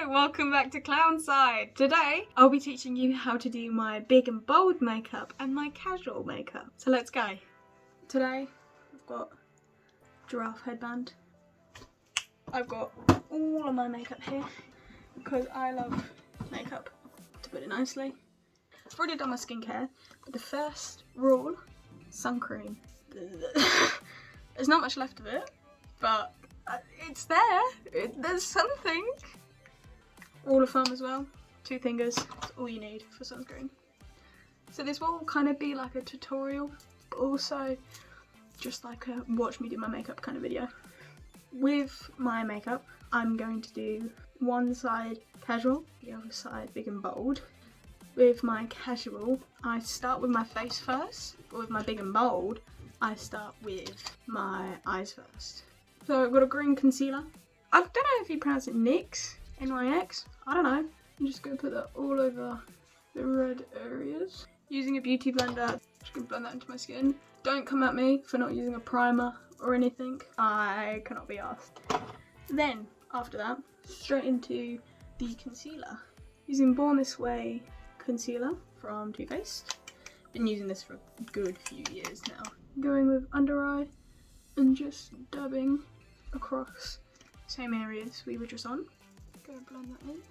welcome back to Clownside. Today, I'll be teaching you how to do my big and bold makeup and my casual makeup. So let's go. Today, I've got giraffe headband. I've got all of my makeup here because I love makeup, to put it nicely. I've already done my skincare, but the first rule, sun cream. There's not much left of it, but it's there. There's something. Rule of thumb as well, 2 fingers, that's all you need for sunscreen. So this will kind of be like a tutorial, but also just like a watch me do my makeup kind of video. With my makeup, I'm going to do one side casual, the other side big and bold. With my casual, I start with my face first, but with my big and bold, I start with my eyes first. So I've got a green concealer. I don't know if you pronounce it NYX, N-Y-X, I don't know. I'm just going to put that all over the red areas. Using a beauty blender, just going to blend that into my skin. Don't come at me for not using a primer or anything. I cannot be asked. Then, after that, straight into the concealer. Using Born This Way concealer from Too Faced. Been using this for a good few years now. Going with under eye and just dabbing across same areas we were just on. Gonna blend that in.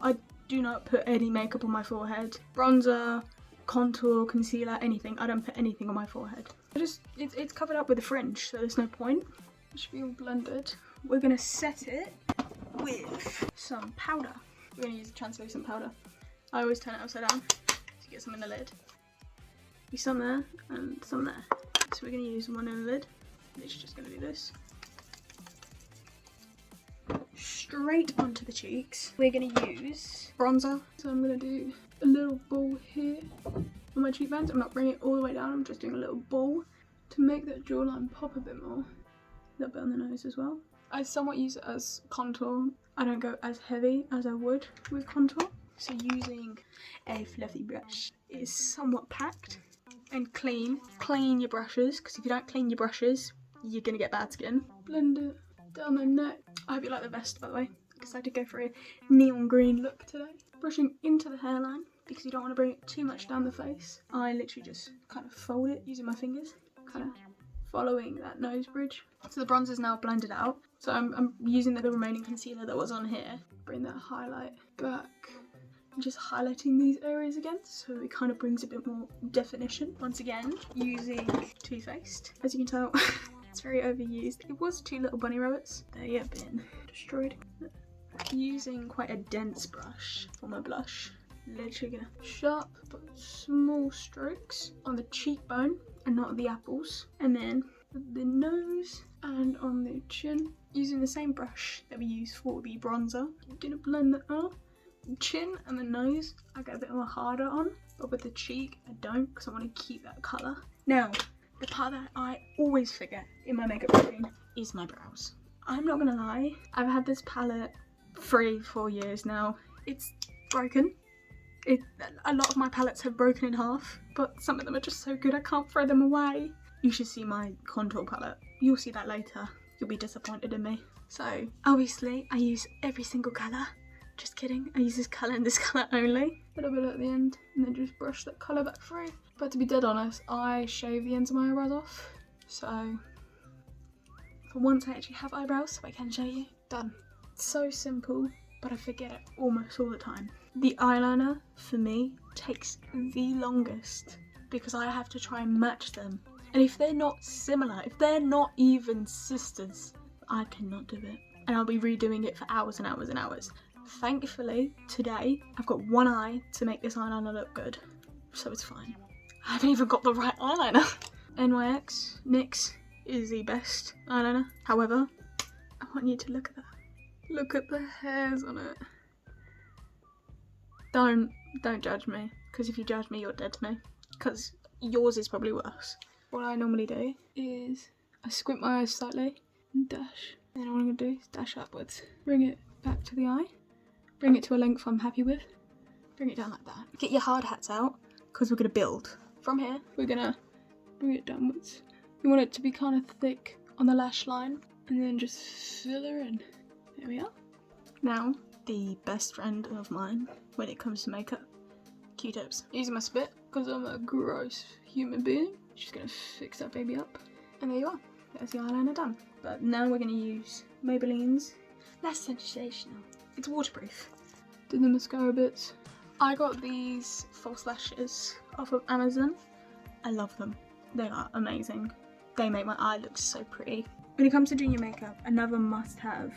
I do not put any makeup on my forehead. Bronzer, contour, concealer, anything. I don't put anything on my forehead. It's covered up with a fringe, so there's no point. It should be all blended. We're gonna set it with some powder. We're gonna use a translucent powder. I always turn it upside down to get some in the lid. Be some there and some there. So we're gonna use one in the lid. It's just gonna do this. Straight onto the cheeks. We're gonna use bronzer. So I'm gonna do a little ball here on my cheekbones. I'm not bringing it all the way down, I'm just doing a little ball to make that jawline pop a bit more. A little bit on the nose as well. I somewhat use it as contour. I don't go as heavy as I would with contour. So using a fluffy brush is somewhat packed and clean. Clean your brushes, because if you don't clean your brushes, you're gonna get bad skin. Blend it down my neck. I hope you like the vest, by the way, because I did go for a neon green look today. Brushing into the hairline, because you don't want to bring it too much down the face. I literally just kind of fold it using my fingers, kind of following that nose bridge. So the bronzer is now blended out. So I'm using the remaining concealer that was on here. Bring that highlight back. Just highlighting these areas again, so it kind of brings a bit more definition. Once again, using Too Faced. As you can tell, it's very overused. It was 2 little bunny rabbits. They have been destroyed. Using quite a dense brush for my blush. Literally gonna sharp but small strokes on the cheekbone and not the apples. And then the nose and on the chin. Using the same brush that we use for the bronzer. I'm gonna blend that out. Chin and the nose I get a bit more harder on, but with the cheek I don't, because I want to keep that colour. Now, the part that I always forget in my makeup routine is my brows. I'm not gonna lie, I've had this palette 3-4 years now. It's broken. A lot of my palettes have broken in half, but some of them are just so good I can't throw them away. You should see my contour palette. You'll see that later. You'll be disappointed in me. So, obviously, I use every single colour. Just kidding, I use this colour and this colour only. A little bit at the end, and then just brush that colour back through. But to be dead honest, I shave the ends of my eyebrows off. So, for once I actually have eyebrows, so I can show you. Done. It's so simple, but I forget it almost all the time. The eyeliner, for me, takes the longest, because I have to try and match them. And if they're not similar, if they're not even sisters, I cannot do it. And I'll be redoing it for hours and hours and hours. Thankfully, today, I've got one eye to make this eyeliner look good, so it's fine. I haven't even got the right eyeliner. NYX, NYX is the best eyeliner. However, I want you to look at that. Look at the hairs on it. Don't judge me, because if you judge me, you're dead to me, because yours is probably worse. What I normally do is I squint my eyes slightly and dash. Then what I'm going to do is dash upwards. Bring it back to the eye. Bring it to a length I'm happy with. Bring it down like that. Get your hard hats out, because we're going to build. From here, we're going to bring it downwards. You want it to be kind of thick on the lash line, and then just fill her in. There we are. Now, the best friend of mine when it comes to makeup, Q-tips. Using my spit, because I'm a gross human being. Just gonna fix that baby up. And there you are. There's the eyeliner done. But now we're gonna use Maybelline's Lash Sensational. It's waterproof. Do the mascara bits. I got these false lashes off of Amazon. I love them. They are amazing. They make my eye look so pretty. When it comes to doing your makeup, another must-have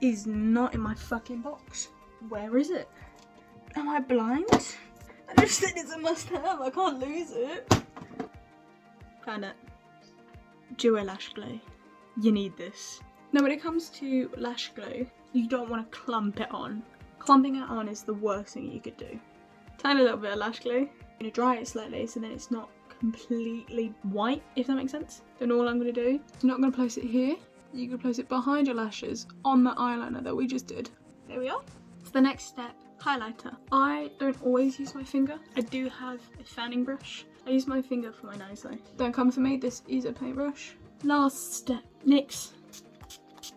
is not in my fucking box. Where is it? Am I blind? I just said it's a must-have. I can't lose it. Found it. Duo Lash Glue. You need this. Now when it comes to lash glue, you don't want to clump it on. Clumping it on is the worst thing you could do. Tiny little bit of lash glue. I'm going to dry it slightly so then it's not completely white, if that makes sense. Then all I'm going to do is not going to place it here. You can place it behind your lashes on the eyeliner that we just did. There we are. So the next step, highlighter. I don't always use my finger. I do have a fanning brush. I use my finger for my nose though. Don't come for me, this is a paintbrush. Last step, NYX.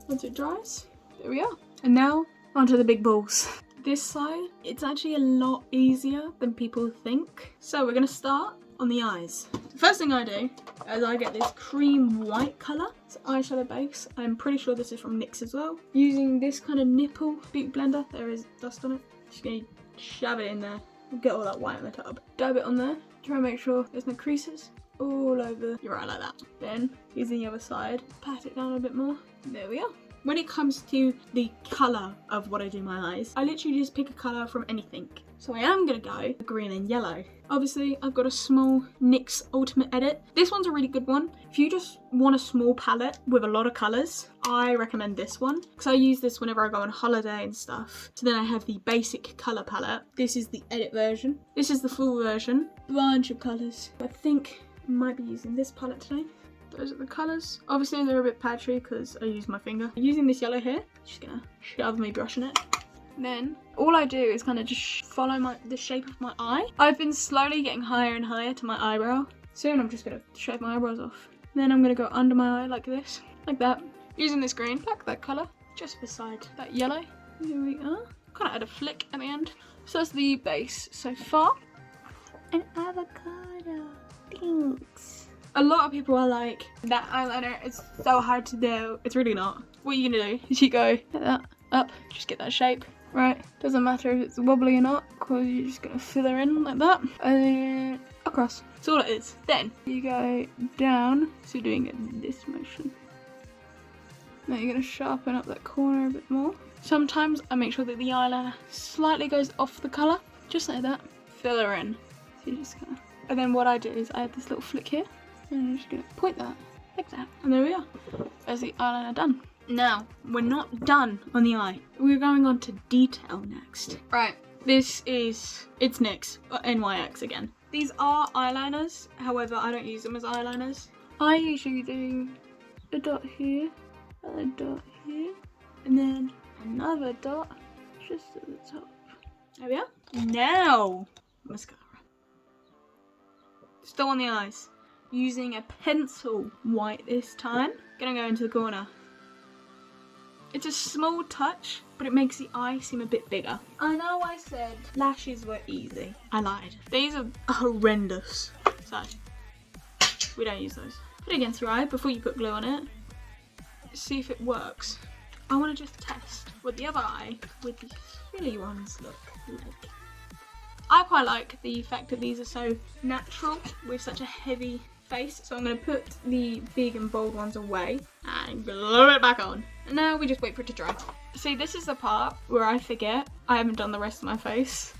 Once it dries, there we are. And now, onto the big balls. This side, it's actually a lot easier than people think. So we're gonna start on the eyes. The first thing I do is I get this cream white colour. It's eyeshadow base. I'm pretty sure this is from NYX as well. Using this kind of nipple beauty blender. There is dust on it. Just gonna shove it in there. Get all that white on the top. Dab it on there. Try and make sure there's no creases all over your eye like that. Then, using the other side, pat it down a bit more. There we are. When it comes to the colour of what I do my eyes, I literally just pick a colour from anything. So I am going to go green and yellow. Obviously, I've got a small NYX Ultimate Edit. This one's a really good one. If you just want a small palette with a lot of colours, I recommend this one. Because I use this whenever I go on holiday and stuff. So then I have the basic colour palette. This is the edit version. This is the full version. Bunch of colours. I think I might be using this palette today. Those are the colours. Obviously they're a bit patchy because I use my finger. Using this yellow here, just gonna shove me brush in it. Then all I do is kind of just follow the shape of my eye. I've been slowly getting higher and higher to my eyebrow. Soon I'm just gonna shave my eyebrows off. Then I'm gonna go under my eye like this, like that. Using this green, like that colour, just beside that yellow. Here we are. Kind of add a flick at the end. So that's the base so far. An avocado. Thanks. A lot of people are like, that eyeliner is so hard to do. It's really not. What you're gonna do is you go like that, up, just get that shape, right? Doesn't matter if it's wobbly or not, because you're just gonna fill her in like that, and then across. That's all it is. Then you go down, so you're doing this motion. Now you're gonna sharpen up that corner a bit more. Sometimes I make sure that the eyeliner slightly goes off the colour, just like that. Fill her in. So you just kind of, and then what I do is I add this little flick here. And I'm just gonna point that like that, and there we are. There's the eyeliner done. Now we're not done on the eye. We're going on to detail next. Right, it's NYX or NYX again. These are eyeliners, however I don't use them as eyeliners. I usually do a dot here, a dot here, and then another dot just at the top. There we are. Now mascara. Still on the eyes. Using a pencil white this time. Gonna go into the corner. It's a small touch, but it makes the eye seem a bit bigger. I know I said lashes were easy. I lied. These are horrendous. So, we don't use those. Put it against your eye before you put glue on it. See if it works. I want to just test what the other eye with the silly ones look like. I quite like the fact that these are so natural with such a heavy face, so I'm going to put the big and bold ones away and glue it back on. And now we just wait for it to dry. See, this is the part where I forget I haven't done the rest of my face.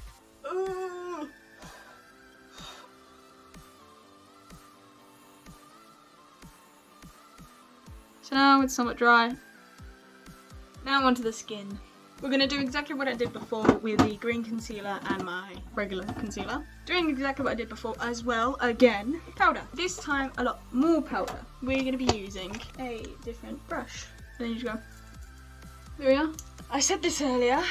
So now it's somewhat dry. Now onto the skin. We're going to do exactly what I did before with the green concealer and my regular concealer. Doing exactly what I did before as well, again, powder. This time a lot more powder. We're going to be using a different brush. Then you just go, there we are. I said this earlier,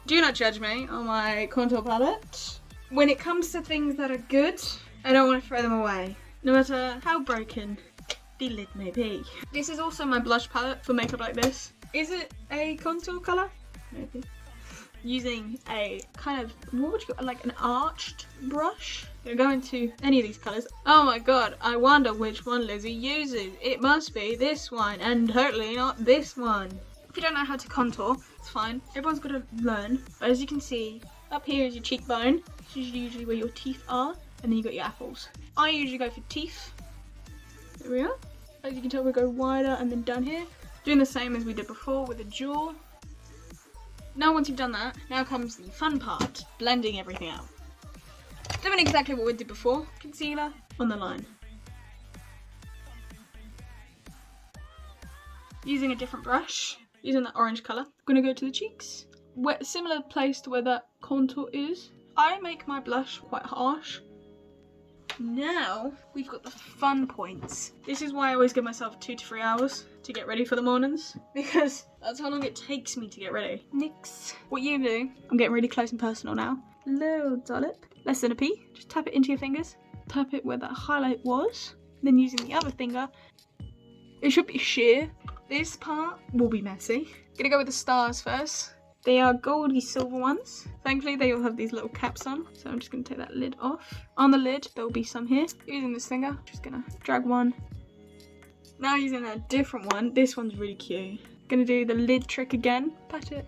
do not judge me on my contour palette. When it comes to things that are good, I don't want to throw them away. No matter how broken the lid may be. This is also my blush palette for makeup like this. Is it a contour colour? maybe. Using a kind of, what would you call, like an arched brush. Gonna go into any of these colours. Oh my god, I wonder which one Lizzie uses. It must be this one, and totally not this one. If you don't know how to contour, it's fine. Everyone's got to learn. But as you can see, up here is your cheekbone. This is usually where your teeth are, and then you got your apples. I usually go for teeth. There we are. As you can tell, we go wider and then down here. Doing the same as we did before with the jaw. Now once you've done that, now comes the fun part, blending everything out. Doing exactly what we did before, concealer on the line. Using a different brush, using that orange colour, I'm going to go to the cheeks. Similar place to where that contour is. I make my blush quite harsh. Now we've got the fun points. This is why I always give myself 2 to 3 hours to get ready for the mornings, because that's how long it takes me to get ready. Next, what you do, I'm getting really close and personal now. Little dollop, less than a pea. Just tap it into your fingers. Tap it where that highlight was. Then using the other finger, it should be sheer. This part will be messy. Gonna go with the stars first. They are goldy silver ones. Thankfully, they all have these little caps on. So I'm just gonna take that lid off. On the lid, there will be some here. Using this finger, just gonna drag one. Now using a different one. This one's really cute. Gonna do the lid trick again. Pat it.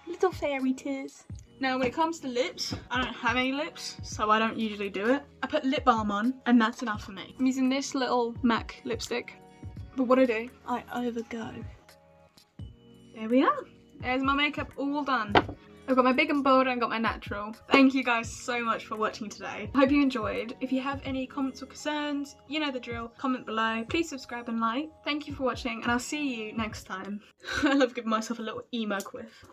Little fairy tears. Now when it comes to lips, I don't have any lips, so I don't usually do it. I put lip balm on, and that's enough for me. I'm using this little MAC lipstick. But what I do, I overgo. There we are. There's my makeup all done. I've got my big and bold and got my natural. Thank you guys so much for watching today. I hope you enjoyed. If you have any comments or concerns, you know the drill, comment below. Please subscribe and like. Thank you for watching, and I'll see you next time. I love giving myself a little emo quiff.